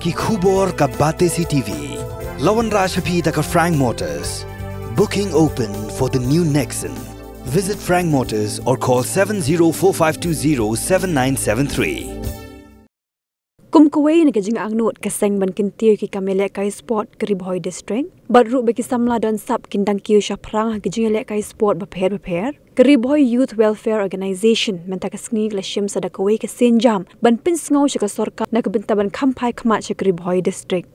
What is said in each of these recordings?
ki khubor ka bate si TV. Lawan Rashapi da ka Frank Motors. Booking open for the new Nexon. Visit Frank Motors or call 7045207973. Kum kuwei na kajing angnot kaseng ban kintiyo ki kamele kai sport ke Bhoi district. Badru beki samla don sap kindang kiyo siya prang kajing ele kai sport baper. Ke Bhoi Youth Welfare Organization menta kasngig la shim sada kuwei ke senjam ban pinsngau siya ka sorka na kabinta ban Phai Khmat siya ke Bhoi district.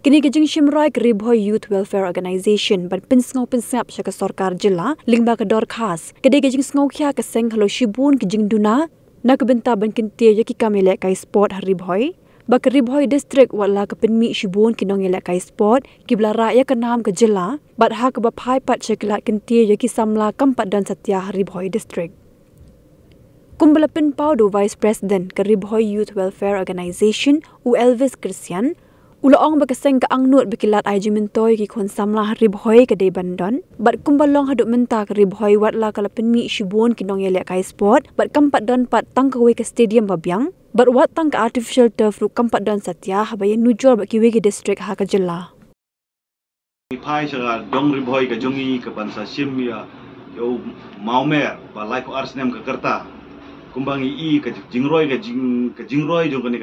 Kini kajing shimroi ke Bhoi Youth Welfare Organization ban pinsngau pinsap siya ka sorkar jilla lingba ka Dorkhas. Kede kajing sngaw kya kaseng halo shibun kajing duna na kabinta ban kintiyo ki kamele kai sport Bhoi. Bak Bhoi district wala ka pinmi shibun kinong ele kai sport kibla raya ka nam ka jilla bat ha ka ba Phai pat shekla kintiyo ki samla kampat dan satya Bhoi district. Kumbala pinpau do Vice President ke Bhoi Youth Welfare Organization u Elvis Christian ulaong bakaseng ka angnut bikilat ay jimintoy ki kon samla Bhoi ka day bandon bat kumbalong haduk menta ka Bhoi watla ka lapinmi shibun kinong ele kai sport bat kampat don pat tangkawe ka stadium babyang bat wat tang ka artificial turf ru kampat don satya habayan nujor ba kiwe ki district ha ka jilla Phai sa dong Bhoi ka jongi ka bansa sim ya yo maumer ba lai ko arsnem ka karta kumbangi i ka jingroi jong ka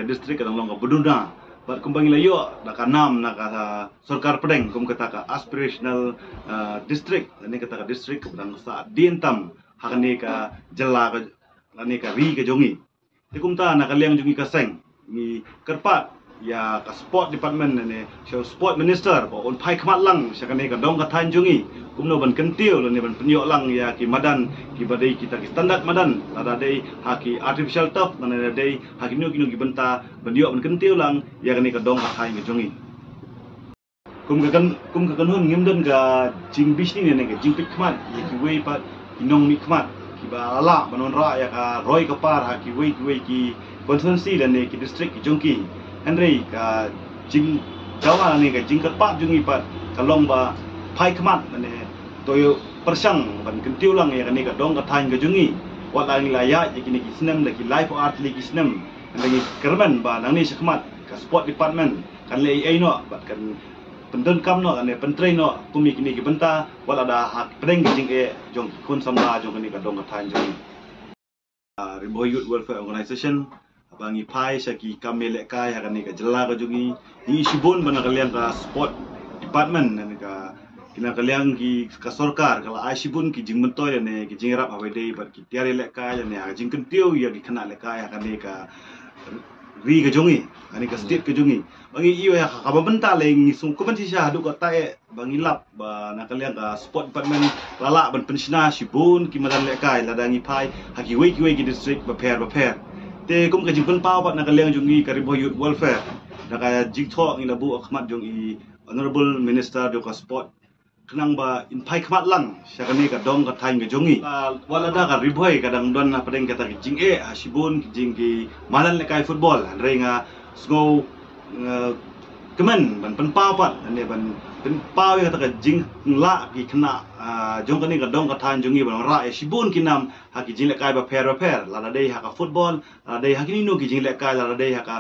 district ka long ka buduna bat kumbangi layo na kanam na ka sarkar pedeng kum kata ka aspirational district ni kata ka district ka bang sa dientam hakane ka jalla ka lani ka ri ka jongi tikumta na kaliang jongi ka seng ni kerpat ya ka sport department ne so sport minister ko on Phai Khmat lang sa kane ka dong ka than jongi kumno ban kentiu lo ne ban penyo lang ya ki madan ki badai kita ki standard madan ada dei haki artificial turf na dei haki no ki benta banyo ban kentiu lang ya kane ka dong ka than ka jongi kum ka kanun ngimdan ka jing bisni ne ka jing pit Khmat ya ki wei pat inong ni Khmat ki ba ala manon ra ya ka roi ka par haki wei ki constituency dan ne ki district ki jongki Henry ka jing jawa ni ka jing kerpat jongi pat kalong ba Phai Khmat ne toyo persang ban kentiu lang ya kani ka dong ka than ka jungi wala ni laya ya kini ki snem la ki life art li ki snem ngi kerman ba nang ni Khmat ka sport department kan le ai no bat kan pendon kam no ane pentrei no kumi kini ki benta wala da hak pedeng ki jing e jong kun samla jong kani ka dong ka than jungi Bhoi Youth Welfare Organization bangi Phai sa ki kamele kai ha kani ka jalla ka jungi ni sibon bana kalian ka sport department ne ka kina kaliang ki ka sarkar kala ai sibun ki jingmentoy ne ki jingrap awe dei bar ki tiare le kai ne ha jingkentiu ya ki khana le kai ha kani ka ri ka jungi ani ka state ka jungi bangi iyo ya ka benta le ngi sung ko banti sha du ka tae bangi lap ba na kaliang ka sport department lala ban pensiona sibun ki madan le kai ladangi Phai ha ki wei ki district ba pher te kum ka jingpen pau pat na kaliang jungi ka Bhoi Youth Welfare na ka jingtho ngi labu Khmat jong i honorable minister do ka sport kenang ba in Phai Khmat lang sya kani ka dong ka thain ka jongi wala da ka Bhoi kadang don na padeng kata ki jing e hasibun ki jing ki malan le kai football renga sgo kemen ban pen pau pat ne ban pen pau ya kata ka jing la ki khna jong kani ka dong ka thain jongi ban ra e sibun ki nam ha ki jing le kai ba pher la da dei ha ka football la dei ha ki no ki jing le kai la dei ha ka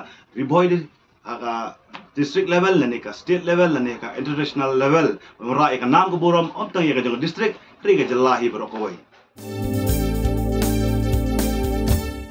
Bhoi ka district level ne ka state level ne ka international level ra ka nam ko borom on tang ya ka district ri ka jalla hi bro ko wai